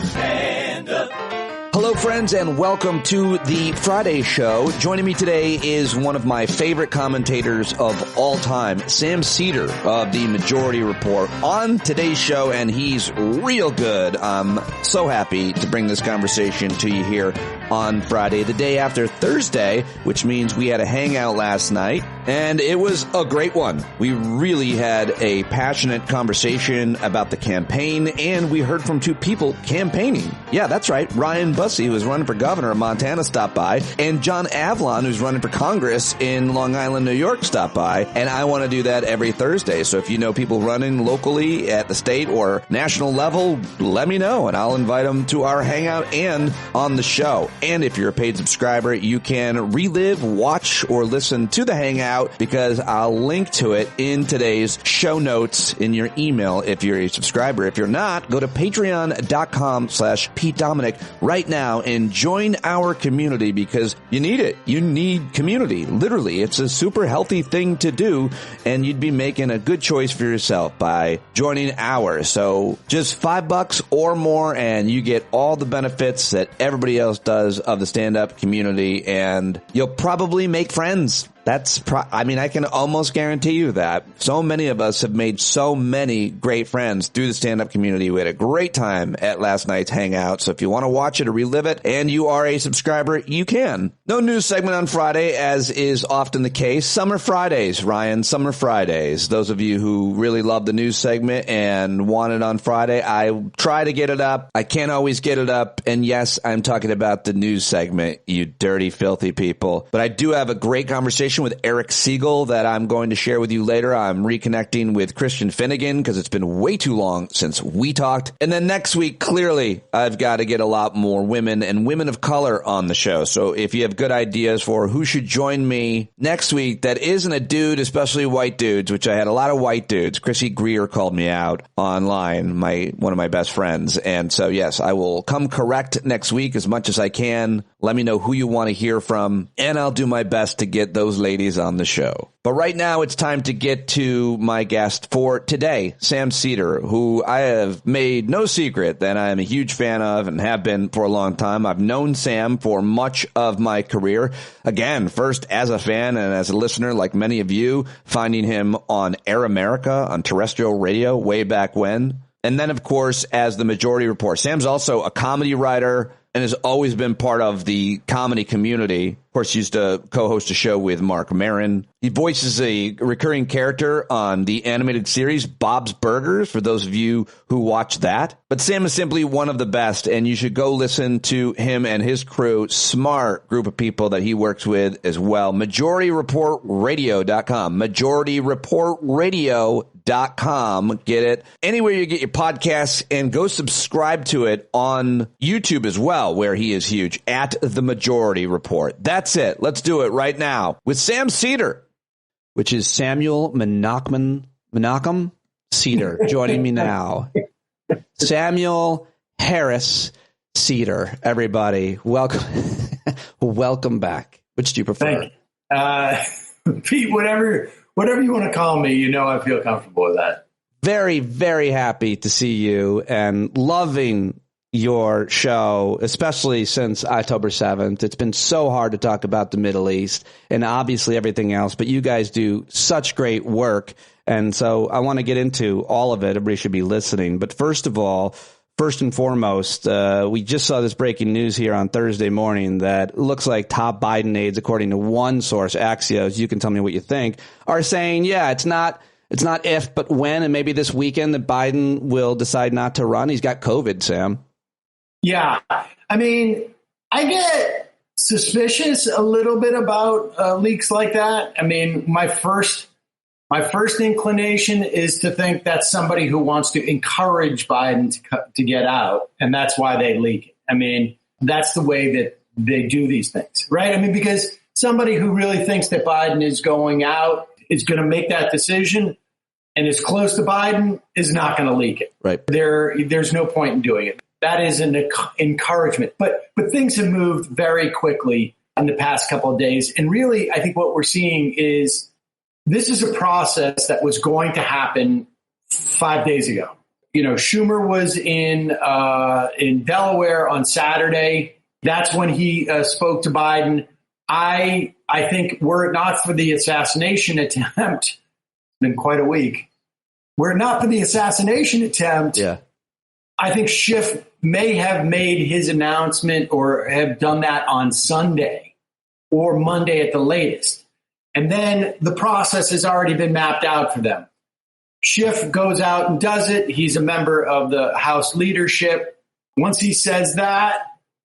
Stand up. Hello, friends, and welcome to the Friday show. Joining me today is one of my favorite commentators of all time, Sam Seder of the Majority Report, on today's show, and he's real good. I'm so happy to bring this conversation to you here on Friday, the day after Thursday, which means we had a hangout last night, and it was a great one. We really had a passionate conversation about the campaign, and we heard from two people campaigning. Yeah, that's right. Ryan Busey, who is running for governor of Montana, stopped by, and John Avlon, who's running for Congress in Long Island, New York, stopped by. And I want to do that every Thursday. So if you know people running locally at the state or national level, let me know, and I'll invite them to our hangout and on the show. And if you're a paid subscriber, you can relive, watch, or listen to the hangout because I'll link to it in today's show notes in your email if you're a subscriber. If you're not, go to patreon.com/PeteDominic right now and join our community because you need it. You need community. Literally, it's a super healthy thing to do, and you'd be making a good choice for yourself by joining ours. So just $5 or more, and you get all the benefits that everybody else does of the stand-up community, and you'll probably make friends. I can almost guarantee you that. So many of us have made so many great friends through the stand-up community. We had a great time at last night's hangout. So if you want to watch it or relive it and you are a subscriber, you can. No news segment on Friday, as is often the case. Summer Fridays, Ryan, Summer Fridays. Those of you who really love the news segment and want it on Friday, I try to get it up. I can't always get it up. And yes, I'm talking about the news segment, you dirty, filthy people. But I do have a great conversation with Eric Siegel that I'm going to share with you later. I'm reconnecting with Christian Finnegan because it's been way too long since we talked. And then next week, clearly, I've got to get a lot more women and women of color on the show. So if you have good ideas for who should join me next week that isn't a dude, especially white dudes, which I had a lot of white dudes. Chrissy Greer called me out online, one of my best friends. And so, yes, I will come correct next week as much as I can. Let me know who you want to hear from, and I'll do my best to get those ladies on the show. But right now, it's time to get to my guest for today, Sam Seder, who I have made no secret that I am a huge fan of and have been for a long time. I've known Sam for much of my career. Again, first as a fan and as a listener, like many of you, finding him on Air America on terrestrial radio way back when. And then, of course, as the Majority Report. Sam's also a comedy writer and has always been part of the comedy community. Of course, he used to co-host a show with Marc Maron. He voices a recurring character on the animated series Bob's Burgers, for those of you who watch that. But Sam is simply one of the best, and you should go listen to him and his crew, smart group of people that he works with as well. MajorityReportRadio.com. MajorityReportRadio.com. Get it anywhere you get your podcasts, and go subscribe to it on YouTube as well, where he is huge, at The Majority Report. That's it. Let's do it right now with Sam Seder, which is Samuel Menachem Seder, joining me now. Samuel Harris Seder, everybody. Welcome. Welcome back. Which do you prefer? Pete, whatever you want to call me, I feel comfortable with that. Very, very happy to see you and loving your show, especially since October 7th. It's been so hard to talk about the Middle East and obviously everything else, but you guys do such great work. And so I want to get into all of it. Everybody should be listening. But first of all, first and foremost, we just saw this breaking news here on Thursday morning that looks like top Biden aides, according to one source, Axios, you can tell me what you think, are saying, yeah, it's not if, but when, and maybe this weekend that Biden will decide not to run. He's got COVID, Sam. Yeah. I mean, I get suspicious a little bit about leaks like that. I mean, my first inclination is to think that's somebody who wants to encourage Biden to get out, and that's why they leak it. I mean, that's the way that they do these things, right? I mean, because somebody who really thinks that Biden is going out is going to make that decision and is close to Biden is not going to leak it. Right. There's no point in doing it. That is an encouragement. But things have moved very quickly in the past couple of days. And really, I think what we're seeing is this is a process that was going to happen 5 days ago. Schumer was in Delaware on Saturday. That's when he spoke to Biden. I think were it not for the assassination attempt, it's been quite a week. Were it not for the assassination attempt, I think Schiff may have made his announcement or have done that on Sunday or Monday at the latest. And then the process has already been mapped out for them. Schiff goes out and does it. He's a member of the House leadership. Once he says that,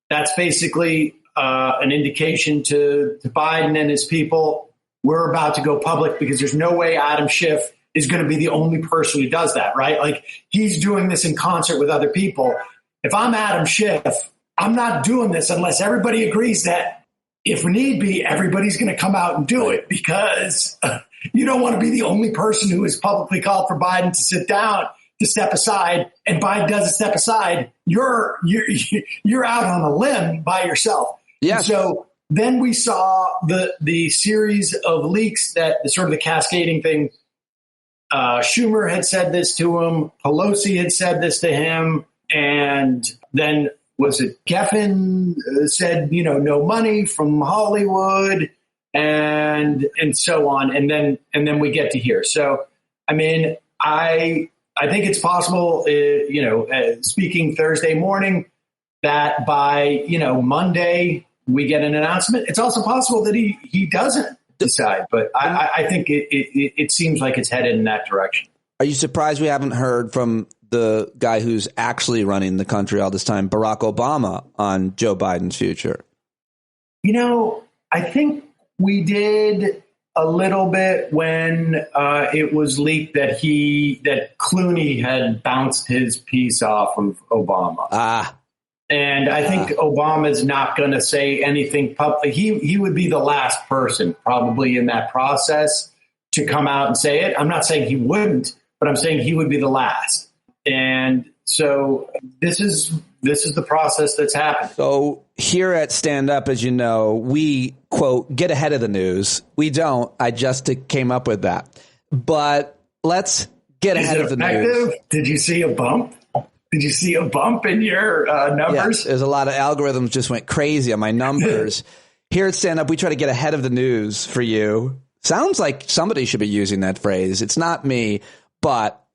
that's basically an indication to Biden and his people, we're about to go public, because there's no way Adam Schiff is going to be the only person who does that, right? Like, he's doing this in concert with other people. If I'm Adam Schiff, I'm not doing this unless everybody agrees that if need be, everybody's going to come out and do it, because you don't want to be the only person who has publicly called for Biden to sit down, to step aside, and Biden doesn't step aside. You're out on a limb by yourself. Yeah. So then we saw the series of leaks, that sort of the cascading thing. Schumer had said this to him. Pelosi had said this to him. And then was it Geffen said, no money from Hollywood and so on. And then we get to here. So, I mean, I think it's possible, speaking Thursday morning, that by, Monday we get an announcement. It's also possible that he doesn't decide, but I think it seems like it's headed in that direction. Are you surprised we haven't heard from the guy who's actually running the country all this time, Barack Obama, on Joe Biden's future? I think we did a little bit when it was leaked that Clooney had bounced his piece off of Obama. And I think Obama's not going to say anything publicly. He would be the last person probably in that process to come out and say it. I'm not saying he wouldn't, but I'm saying he would be the last. And so this is the process that's happening. So here at Stand Up, as you know, we, quote, get ahead of the news. We don't. I just came up with that. But let's get ahead of the news. Did you see a bump? Did you see a bump in your numbers? Yeah, there's a lot of algorithms just went crazy on my numbers. Here at Stand Up, we try to get ahead of the news for you. Sounds like somebody should be using that phrase. It's not me, but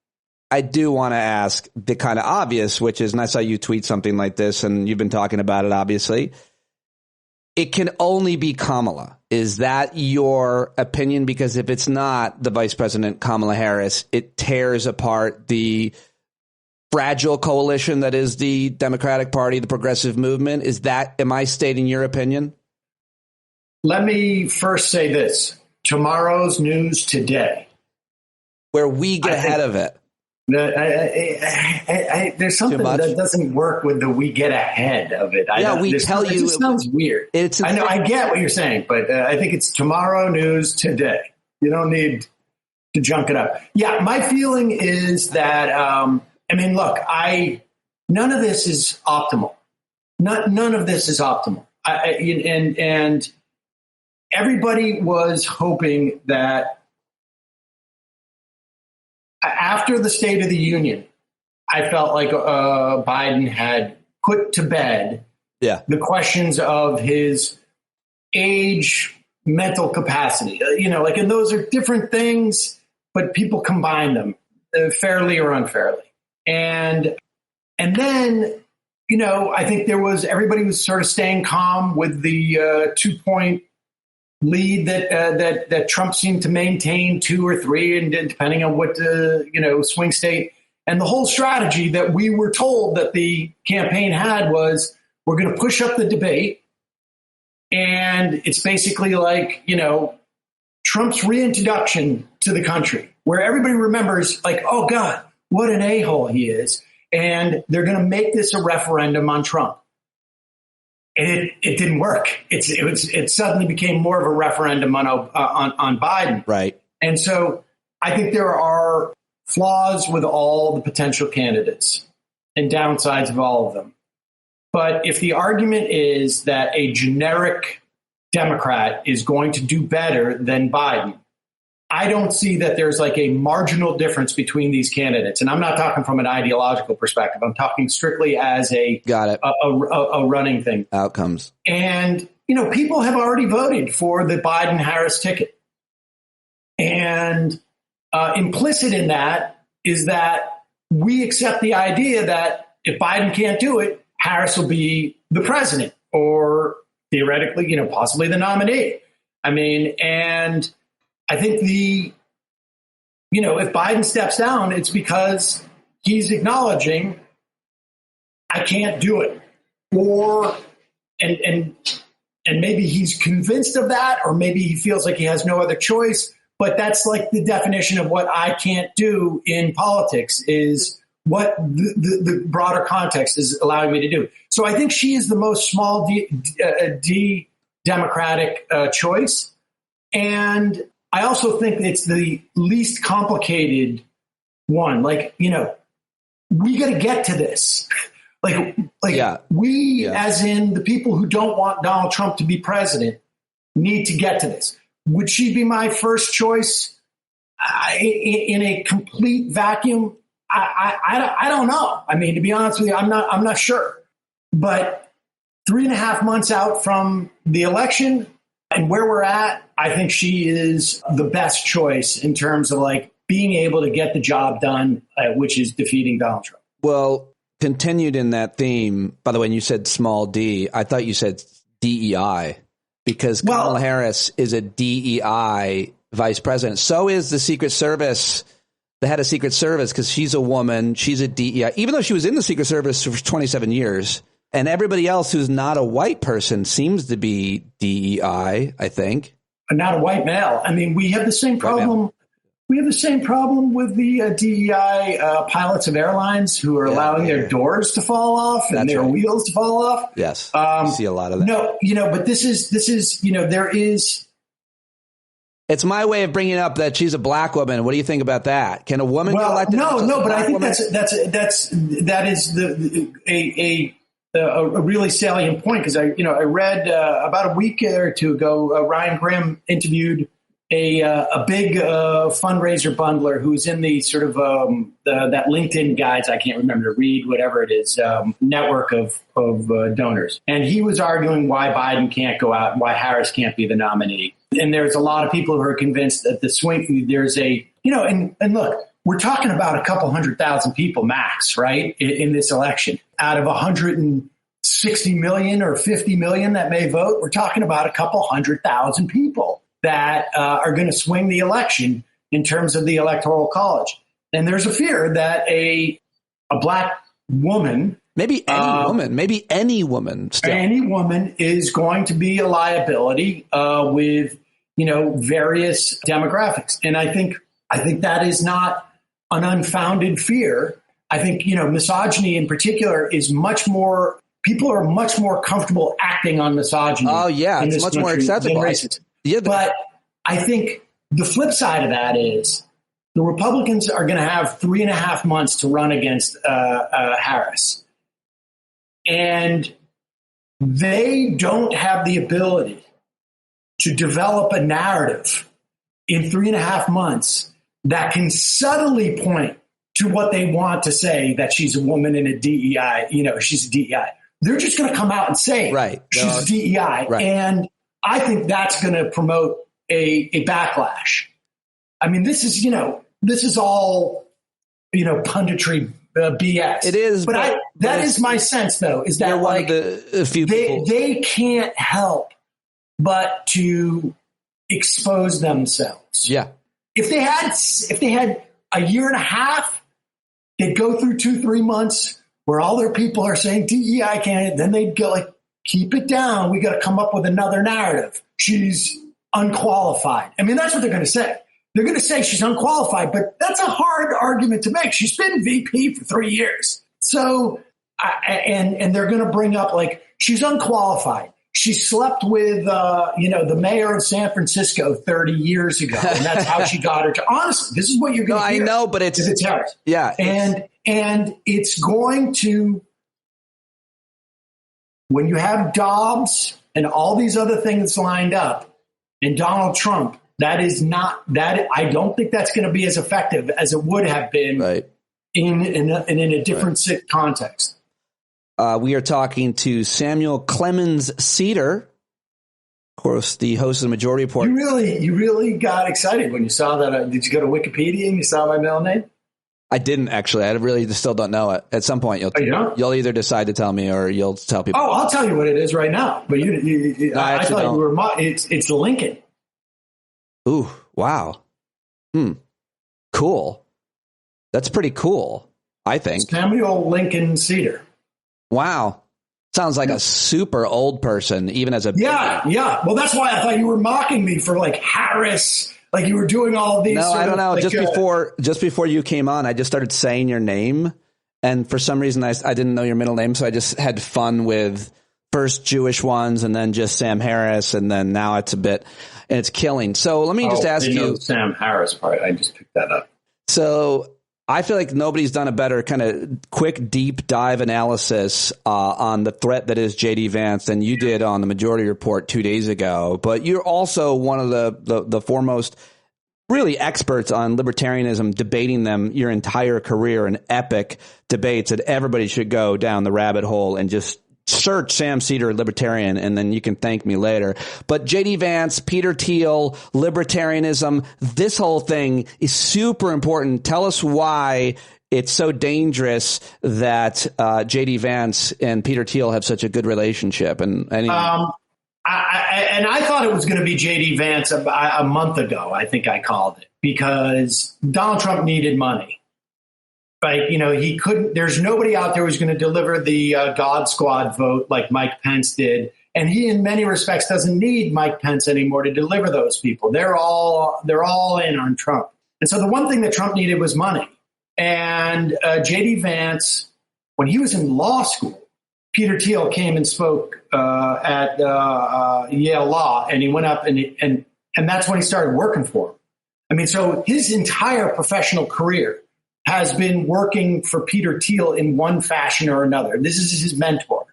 I do want to ask the kind of obvious, which is, and I saw you tweet something like this, and you've been talking about it, obviously. It can only be Kamala. Is that your opinion? Because if it's not the Vice President Kamala Harris, it tears apart the fragile coalition that is the Democratic Party, the progressive movement. Am I stating your opinion? Let me first say this. Tomorrow's news today. Where we get ahead of it. There's something that doesn't work with the we get ahead of it. We tell you. It sounds weird. I know. I get what you're saying, but I think it's tomorrow news today. You don't need to junk it up. Yeah, my feeling is that, look, none of this is optimal. None of this is optimal. And everybody was hoping that after the State of the Union, I felt like Biden had put to bed the questions of his age, mental capacity. And those are different things, but people combine them fairly or unfairly. And then, I think everybody was sort of staying calm with the 2-point lead that Trump seemed to maintain, 2 or 3, and depending on what swing state. And the whole strategy that we were told that the campaign had was, we're going to push up the debate, and it's basically like Trump's reintroduction to the country, where everybody remembers, like, oh God, what an a-hole he is, and they're going to make this a referendum on Trump. And it didn't work. It suddenly became more of a referendum on Biden. Right. And so I think there are flaws with all the potential candidates and downsides of all of them. But if the argument is that a generic Democrat is going to do better than Biden, I don't see that there's like a marginal difference between these candidates. And I'm not talking from an ideological perspective. I'm talking strictly as a running thing. Outcomes. And, people have already voted for the Biden-Harris ticket. And implicit in that is that we accept the idea that if Biden can't do it, Harris will be the president or theoretically, possibly the nominee. I mean, and I think if Biden steps down, it's because he's acknowledging I can't do it, and maybe he's convinced of that, or maybe he feels like he has no other choice. But that's like the definition of what I can't do in politics is what the broader context is allowing me to do. So I think she is the most small d Democratic choice, and I also think it's the least complicated one. Like, we got to get to this. As in the people who don't want Donald Trump to be president, need to get to this. Would she be my first choice in a complete vacuum? I don't know. I mean, to be honest with you, I'm not sure. But 3.5 months out from the election and where we're at, I think she is the best choice in terms of like being able to get the job done, which is defeating Donald Trump. Well, continued in that theme, by the way, when you said small d, I thought you said DEI because Kamala Harris is a DEI vice president. So is the Secret Service, the head of Secret Service, because she's a woman. She's a DEI, even though she was in the Secret Service for 27 years. And everybody else who's not a white person seems to be DEI, I think. Not a white male. I mean, we have the same problem. We have the same problem with the DEI pilots of airlines who are allowing their doors to fall off and their wheels to fall off. Yes, you see a lot of that. No, but this is there is. It's my way of bringing up that she's a black woman. What do you think about that? Can a woman get elected? No, but I think that is a really salient point because I read about a week or two ago Ryan Graham interviewed a big fundraiser bundler who's in the sort of that LinkedIn guides, I can't remember to read, whatever it is, network of donors. And he was arguing why Biden can't go out and why Harris can't be the nominee. And there's a lot of people who are convinced that there's and look, we're talking about a couple 100,000 people max, right, in this election. Out of 160 million or 50 million that may vote, we're talking about a couple 100,000 people that are going to swing the election in terms of the Electoral College. And there's a fear that a black woman, maybe any woman is going to be a liability with, various demographics. And I think that is not an unfounded fear. I think, misogyny in particular is people are much more comfortable acting on misogyny. Oh, yeah. It's much more acceptable. Yeah, but I think the flip side of that is the Republicans are going to have 3.5 months to run against Harris. And they don't have the ability to develop a narrative in 3.5 months that can subtly point to what they want to say, that she's a woman in a DEI, she's a DEI. They're just going to come out and say she's a DEI. Right. And I think that's going to promote a backlash. I mean, this is all, punditry BS. It is. But that is my sense, though, is that like they can't help but to expose themselves. Yeah. If they had a year and a half, they'd go through 2-3 months where all their people are saying DEI candidate, then they'd go like, keep it down. We got to come up with another narrative. She's unqualified. I mean, that's what they're going to say. They're going to say she's unqualified, but that's a hard argument to make. She's been VP for 3 years. So, and they're going to bring up like, she's unqualified. She slept with, the mayor of San Francisco 30 years ago. And that's how she got her to, honestly, this is what you're going to hear. I know, but it's Harris. Yeah. And it's going to, when you have Dobbs and all these other things lined up and Donald Trump, That is not that. I don't think that's going to be as effective as it would have been in a different context. We are talking to Samuel Clemens Seder, of course, the host of the Majority Report. You really got excited when you saw that. Did you go to Wikipedia and you saw my middle name? I didn't actually. I really still don't know it. At some point, you'll either decide to tell me or you'll tell people. Oh, I'll tell you what it is right now. But I thought you were. It's Lincoln. Ooh, wow. Cool. That's pretty cool, I think. Samuel Lincoln Seder. Wow. Sounds like a super old person, even as a yeah. Well, that's why I thought you were mocking me for like Harris. Like you were doing all these. No, I don't know. Like, just before you came on, I just started saying your name, and for some reason I didn't know your middle name, so I just had fun with first Jewish ones, and then just Sam Harris, and then now it's it's killing. So let me just ask you, Sam Harris part. I just picked that up. So I feel like nobody's done a better kind of quick deep dive analysis on the threat that is JD Vance than you did on the Majority Report 2 days ago. But you're also one of the foremost really experts on libertarianism, debating them your entire career in epic debates that everybody should go down the rabbit hole and just search Sam Seder libertarian, and then you can thank me later. But JD Vance, Peter Thiel, libertarianism, this whole thing is super important. Tell us why it's so dangerous that JD Vance and Peter Thiel have such a good relationship. I thought it was going to be JD Vance a month ago. I think I called it because Donald Trump needed money. Like, he couldn't, there's nobody out there who's going to deliver the God Squad vote like Mike Pence did. And he, in many respects, doesn't need Mike Pence anymore to deliver those people. They're all in on Trump. And so the one thing that Trump needed was money. And JD Vance, when he was in law school, Peter Thiel came and spoke at Yale Law, and he went up and that's when he started working for him. I mean, so his entire professional career has been working for Peter Thiel in one fashion or another. This is his mentor.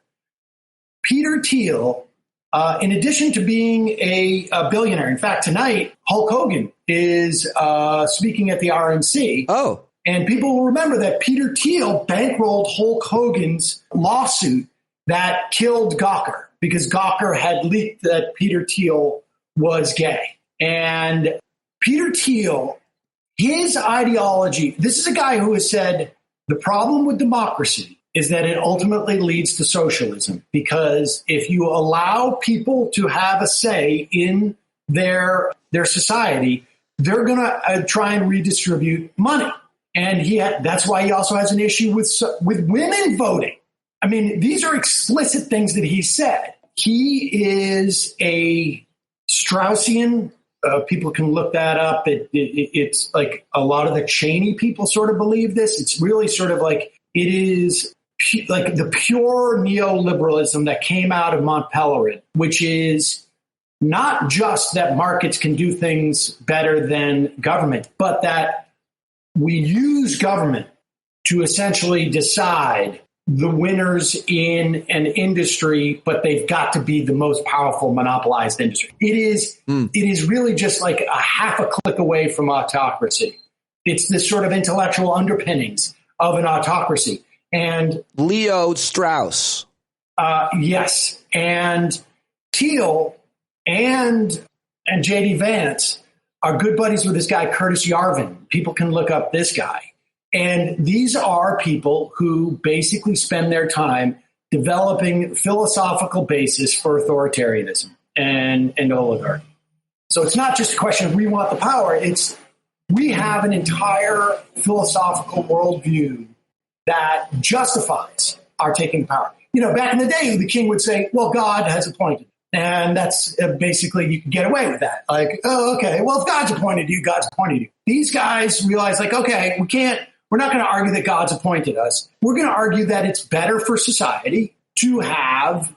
Peter Thiel, in addition to being a billionaire, in fact, tonight, Hulk Hogan is speaking at the RNC. Oh. And people will remember that Peter Thiel bankrolled Hulk Hogan's lawsuit that killed Gawker because Gawker had leaked that Peter Thiel was gay. And Peter Thiel, his ideology, this is a guy who has said the problem with democracy is that it ultimately leads to socialism, because if you allow people to have a say in their society, they're going to try and redistribute money. And that's why he also has an issue with women voting. I mean, these are explicit things that he said. He is a Straussian. People can look that up. It's like a lot of the Cheney people sort of believe this. It's really sort of like it is like the pure neoliberalism that came out of Mont Pelerin, which is not just that markets can do things better than government, but that we use government to essentially decide the winners in an industry, but they've got to be the most powerful monopolized industry. It is really just like a half a click away from autocracy. It's this sort of intellectual underpinnings of an autocracy. And Leo Strauss. Yes. And Thiel and JD Vance are good buddies with this guy, Curtis Yarvin. People can look up this guy. And these are people who basically spend their time developing philosophical basis for authoritarianism and oligarchy. So it's not just a question of we want the power. It's we have an entire philosophical worldview that justifies our taking power. Back in the day, the king would say, well, God has appointed. And that's basically, you can get away with that. Like, oh, okay, well, if God's appointed you, God's appointed you. These guys realize, like, okay, we're not going to argue that God's appointed us. We're going to argue that it's better for society to have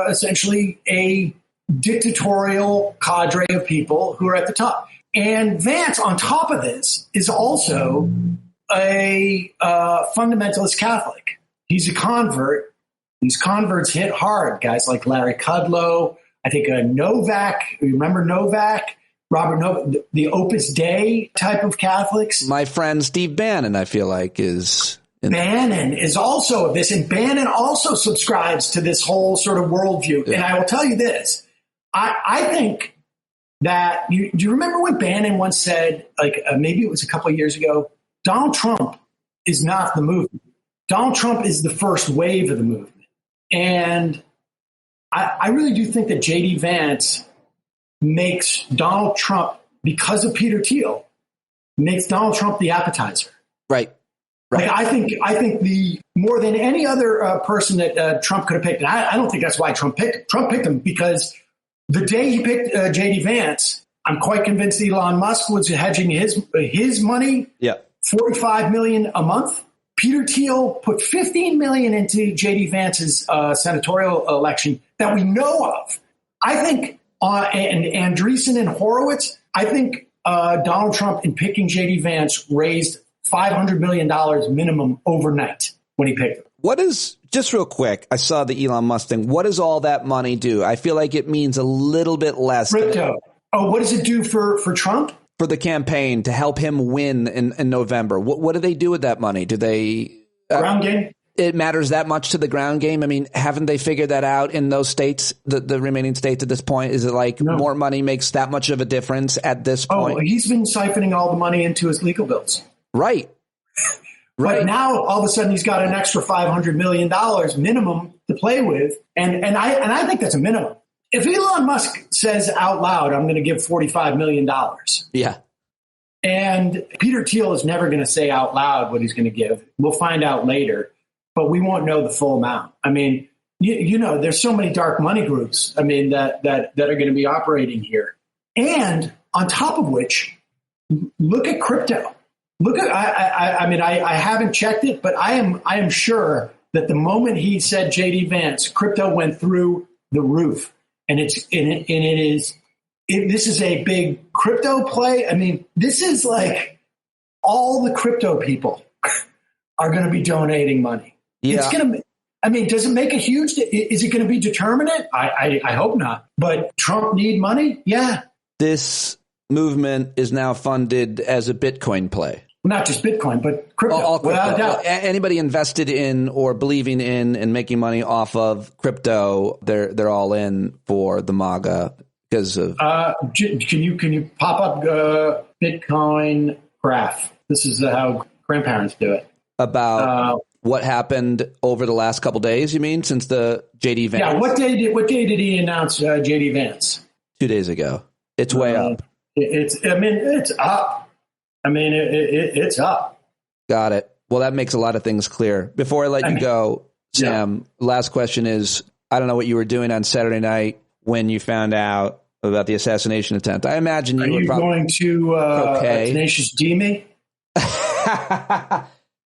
essentially a dictatorial cadre of people who are at the top. And Vance, on top of this, is also a fundamentalist Catholic. He's a convert. These converts hit hard. Guys like Larry Kudlow, I think Novak. Remember Novak? Robert Novak, the Opus Dei type of Catholics. My friend Steve Bannon, I feel like, is... Bannon is also this, and Bannon also subscribes to this whole sort of worldview. Yeah. And I will tell you this, I think that, do you remember when Bannon once said, like maybe it was a couple of years ago, Donald Trump is not the movement. Donald Trump is the first wave of the movement. And I really do think that J.D. Vance makes Donald Trump, because of Peter Thiel, makes Donald Trump the appetizer. Right. Like, I think the more than any other person that Trump could have picked, and I don't think that's why Trump picked him. Trump picked him because the day he picked J.D. Vance, I'm quite convinced Elon Musk was hedging his money, $45 million a month. Peter Thiel put $15 million into J.D. Vance's senatorial election that we know of. I think, and Andreessen and Horowitz, I think Donald Trump, in picking J.D. Vance, raised $500 million minimum overnight when he picked him. What is, just real quick, I saw the Elon Musk thing. What does all that money do? I feel like it means a little bit less. Crypto. Oh, what does it do for Trump? For the campaign to help him win in November. What do they do with that money? Do they... ground game? It matters that much to the ground game? I mean, haven't they figured that out in those states, the remaining states at this point? Is it like more money makes that much of a difference at this point? Oh, he's been siphoning all the money into his legal bills. Right. But now all of a sudden he's got an extra $500 million minimum to play with. And I think that's a minimum. If Elon Musk says out loud, I'm going to give $45 million. Yeah. And Peter Thiel is never going to say out loud what he's going to give. We'll find out later, but we won't know the full amount. I mean, you know, there's so many dark money groups, I mean, that are going to be operating here. And on top of which, look at crypto. Look at, I haven't checked it, but I am sure that the moment he said J.D. Vance, crypto went through the roof. And this is a big crypto play. I mean, this is like all the crypto people are going to be donating money. Yeah. It's going to, I mean, does it make a huge, is it going to be determinate? I hope not. But Trump need money? Yeah. This movement is now funded as a Bitcoin play. Not just Bitcoin, but crypto. All crypto. Without a doubt. Anybody invested in or believing in and making money off of crypto, they're all in for the MAGA because of. Can you pop up Bitcoin graph? This is how grandparents do it. About what happened over the last couple days? You mean since the J.D. Vance? Yeah. What day did he announce J.D. Vance? 2 days ago. It's way up. It's up. I mean, it's up. Got it. Well, that makes a lot of things clear. Before I let you go, Sam, last question is, I don't know what you were doing on Saturday night when you found out about the assassination attempt. I imagine you were going to Tenacious D me?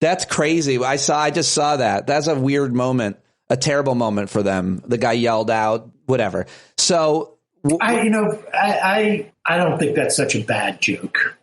That's crazy. I just saw that. That's a weird moment, a terrible moment for them. The guy yelled out, whatever. So I don't think that's such a bad joke.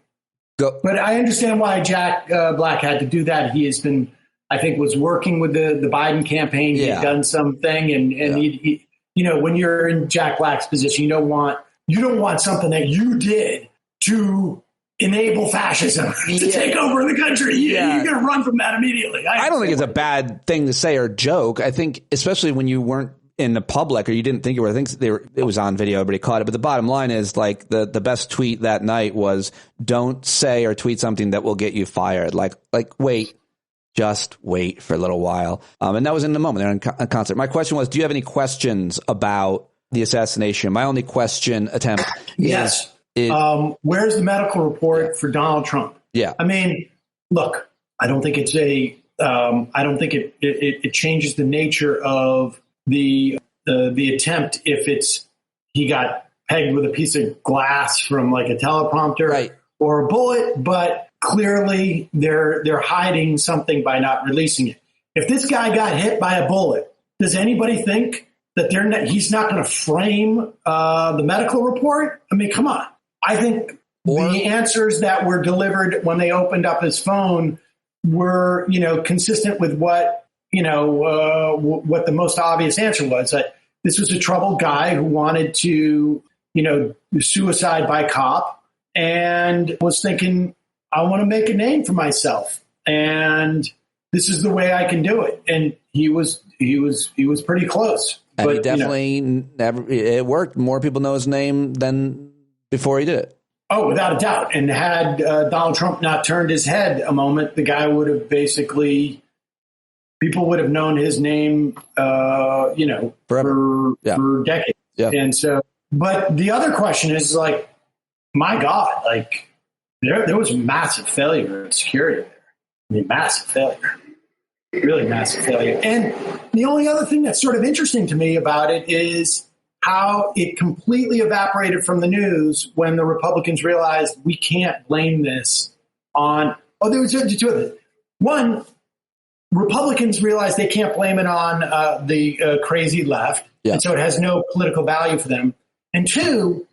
But I understand why Jack Black had to do that. He has been, I think, was working with the Biden campaign. He'd done something, and he, you know, when you're in Jack Black's position, you don't want something that you did to enable fascism to take over the country. You're going to run from that immediately. I don't think it's a bad thing to say or joke. I think, especially when you weren't in the public or you didn't think it were, I think it was on video, everybody caught it. But the bottom line is, like, the best tweet that night was, don't say or tweet something that will get you fired. Like wait, just wait for a little while. And that was in the moment. They're in a concert. My question was, do you have any questions about the assassination? My only question attempt is where's the medical report for Donald Trump? Yeah. I mean, look, I don't think it's I don't think it changes the nature of the attempt if he got pegged with a piece of glass from like a teleprompter or a bullet, but clearly they're hiding something by not releasing it. If this guy got hit by a bullet, does anybody think that he's not going to frame the medical report? I mean, come on. I think the answers that were delivered when they opened up his phone were, consistent with what the most obvious answer was, that this was a troubled guy who wanted to suicide by cop, and was thinking, I want to make a name for myself, and this is the way I can do it. And he was pretty close. And but he definitely it worked. More people know his name than before he did it. Oh, without a doubt. And had Donald Trump not turned his head a moment, the guy would have people would have known his name, for decades. Yeah. And so, but the other question is like, my God, like there was massive failure in security there. I mean, massive failure, really massive failure. And the only other thing that's sort of interesting to me about it is how it completely evaporated from the news when the Republicans realized we can't blame this on, there was two of it. One, Republicans realized they can't blame it on the crazy left. Yeah. And so it has no political value for them. And two,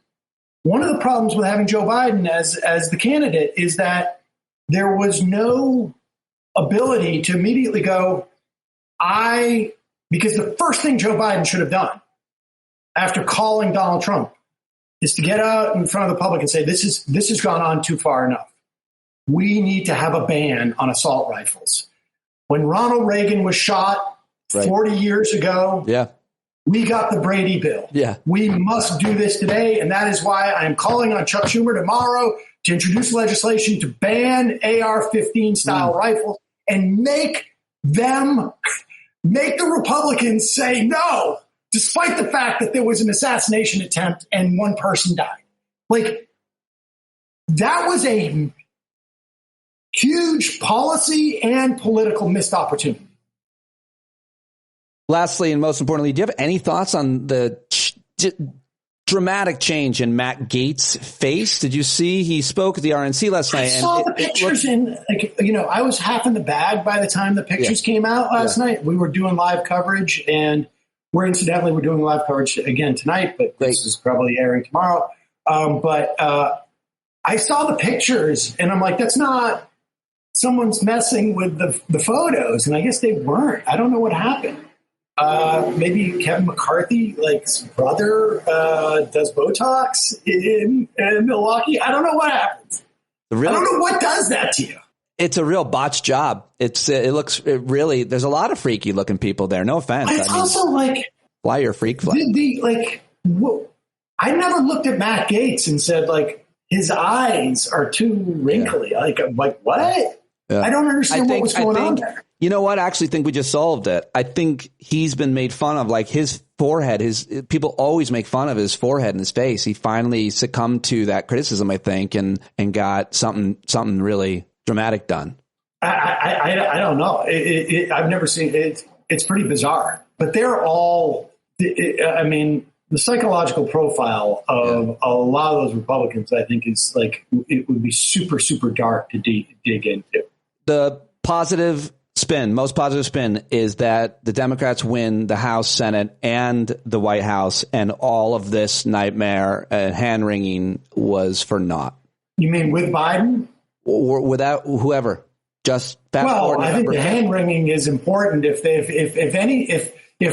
one of the problems with having Joe Biden as the candidate is that there was no ability to immediately go, because the first thing Joe Biden should have done after calling Donald Trump is to get out in front of the public and say, this has gone on too far enough. We need to have a ban on assault rifles. When Ronald Reagan was shot 40 years ago, we got the Brady bill. Yeah. We must do this today. And that is why I'm calling on Chuck Schumer tomorrow to introduce legislation to ban AR-15 style rifles and make the Republicans say no, despite the fact that there was an assassination attempt and one person died. Like, that was a huge policy and political missed opportunity. Lastly, and most importantly, do you have any thoughts on the dramatic change in Matt Gaetz' face? Did you see he spoke at the RNC last night? I saw the pictures, and I was half in the bag by the time the pictures came out last night. We were doing live coverage, and we're doing live coverage again tonight, but this is probably airing tomorrow. But I saw the pictures, and I'm like, that's not someone's messing with the photos, and I guess they weren't. I don't know what happened. Maybe Kevin McCarthy, his brother, does Botox in Milwaukee. I don't know what happens. I don't know what does that to you. It's a real botched job. There's a lot of freaky looking people there. No offense. It's also why you're a freak flag. I never looked at Matt Gaetz and said his eyes are too wrinkly. Yeah. What? Yeah. I don't understand what was going on there. You know what? I actually think we just solved it. I think he's been made fun of, his forehead. People always make fun of his forehead and his face. He finally succumbed to that criticism, I think, and got something really dramatic done. I don't know. I've never seen it. It's pretty bizarre. But they're all. The psychological profile of a lot of those Republicans, I think, is it would be super, super dark to dig into. The most positive spin is that the Democrats win the House, Senate, and the White House, and all of this nightmare and hand-wringing was for naught. You mean with Biden? Or without whoever? Just fast forward. I think the hand-wringing is important. If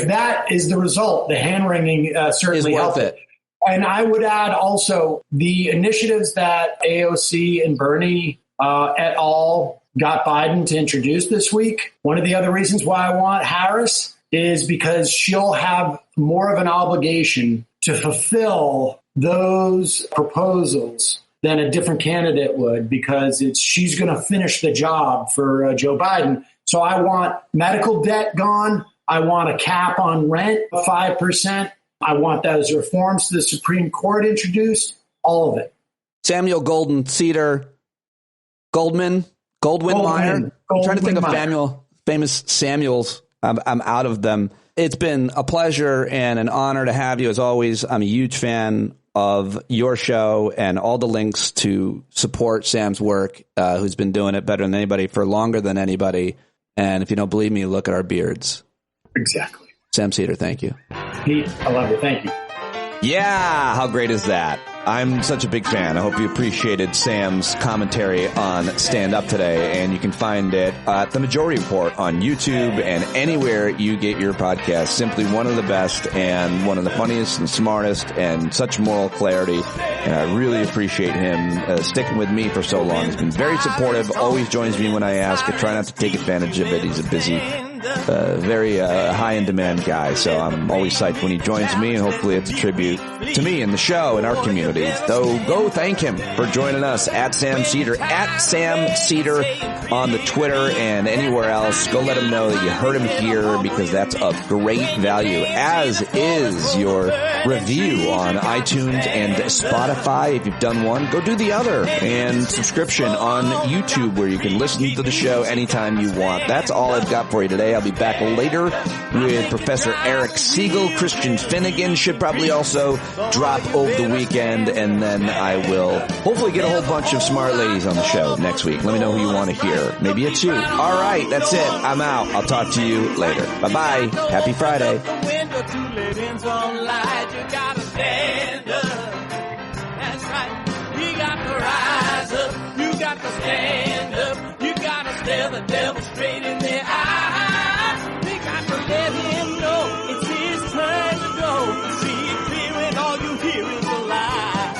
that is the result, the hand-wringing certainly helps it. And I would add also the initiatives that AOC and Bernie et al. Got Biden to introduce this week. One of the other reasons why I want Harris is because she'll have more of an obligation to fulfill those proposals than a different candidate would, because she's going to finish the job for Joe Biden. So I want medical debt gone. I want a cap on rent of 5%. I want those reforms to the Supreme Court introduced, all of it. Samuel Goldwyn-Meyer. I'm trying to think of famous Samuels. I'm out of them. It's been a pleasure and an honor to have you as always. I'm a huge fan of your show and all the links to support Sam's work, who's been doing it better than anybody for longer than anybody. And if you don't believe me, look at our beards. Exactly. Sam Seder, thank you. Pete, I love you. Thank you. Yeah. How great is that? I'm such a big fan. I hope you appreciated Sam's commentary on Stand Up today, and you can find it at The Majority Report on YouTube and anywhere you get your podcast. Simply one of the best and one of the funniest and smartest and such moral clarity. And I really appreciate him sticking with me for so long. He's been very supportive, always joins me when I ask. I try not to take advantage of it. He's a busy, very high in demand guy, so I'm always psyched when he joins me, and hopefully it's a tribute to me and the show and our community. So go thank him for joining us at Sam Seder, on the Twitter and anywhere else. Go let him know that you heard him here, because that's of great value, as is your review on iTunes and Spotify. If you've done one, go do the other, and subscription on YouTube where you can listen to the show anytime you want. That's all I've got for you today. I'll be back later with Professor Eric Siegel. Christian Finnegan should probably also drop over the weekend, and then I will hopefully get a whole bunch of smart ladies on the show next week. Let me know who you want to hear. Maybe it's you. All right, that's it. I'm out. I'll talk to you later. Bye-bye. Happy Friday. That's right. You got to rise up. You got to stand up. You got to stare the devil straight in the eye. We got to let him know it's his turn to go. See it clear and all you hear is a lie.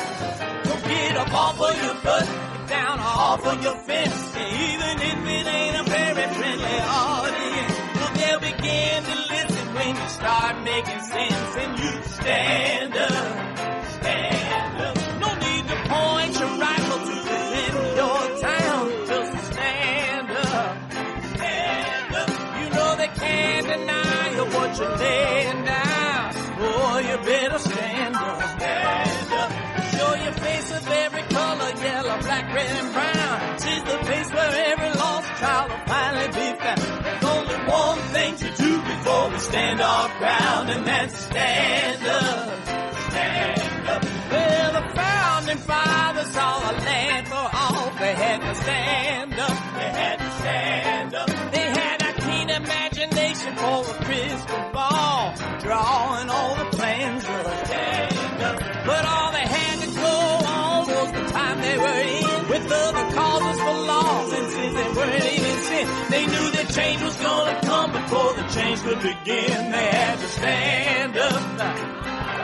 So get up off of your butt, get down off of your fence. Even if it ain't a very friendly audience, well, they'll begin to listen when you start making sense. And you stand up, stand up. No need to point your rifle to defend your town. Just stand up, stand up. You know they can't deny you what you're laying down. Oh, you better stand up, stand up. Show your face of every color, yellow, black, red, and brown. She's the place where every lost child will finally be found. There's only one thing to do before we stand our ground, and that's stand up, stand up. Well, the founding fathers saw a land for all. They had to stand up, they had to stand up. They had a keen imagination for a crystal ball, drawing all the plans of a stand up. But all they had to go on was the time they were in, with other causes for laws, and since they weren't even sin, they knew that change was gonna come before the change could begin. They had to stand up.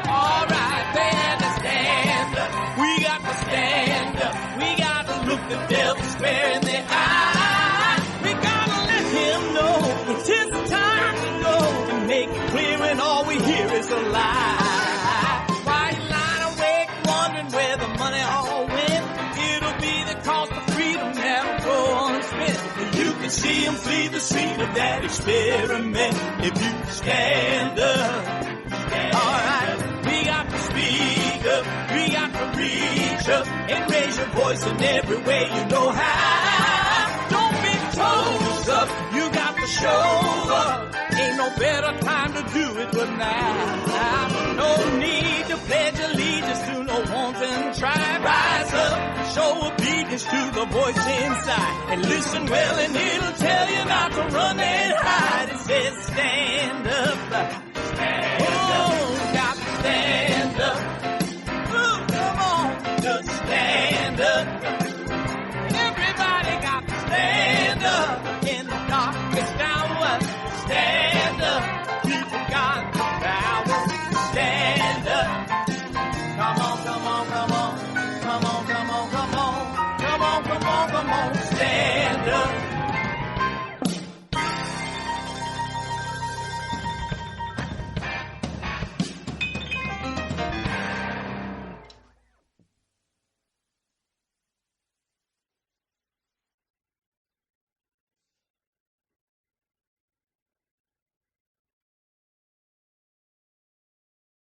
All right, they had to stand up. We got to stand up. We got to look the devil square in the eye. We gotta let him know it's his time to go, and make it clear when all we hear is a lie. Why you lying awake wondering where the money all went? It'll be the cost of freedom that'll go unspent. You can see him flee the scene of that experiment if you stand up. All right, we got to speak up, we got to reach up, and raise your voice in every way you know how. Don't be told up, you got to show up. Ain't no better time to do it but now. No need to pledge allegiance to no wanton tribe. Rise up, show obedience to the voice inside, and listen well and it'll tell you not to run and hide. It says stand up.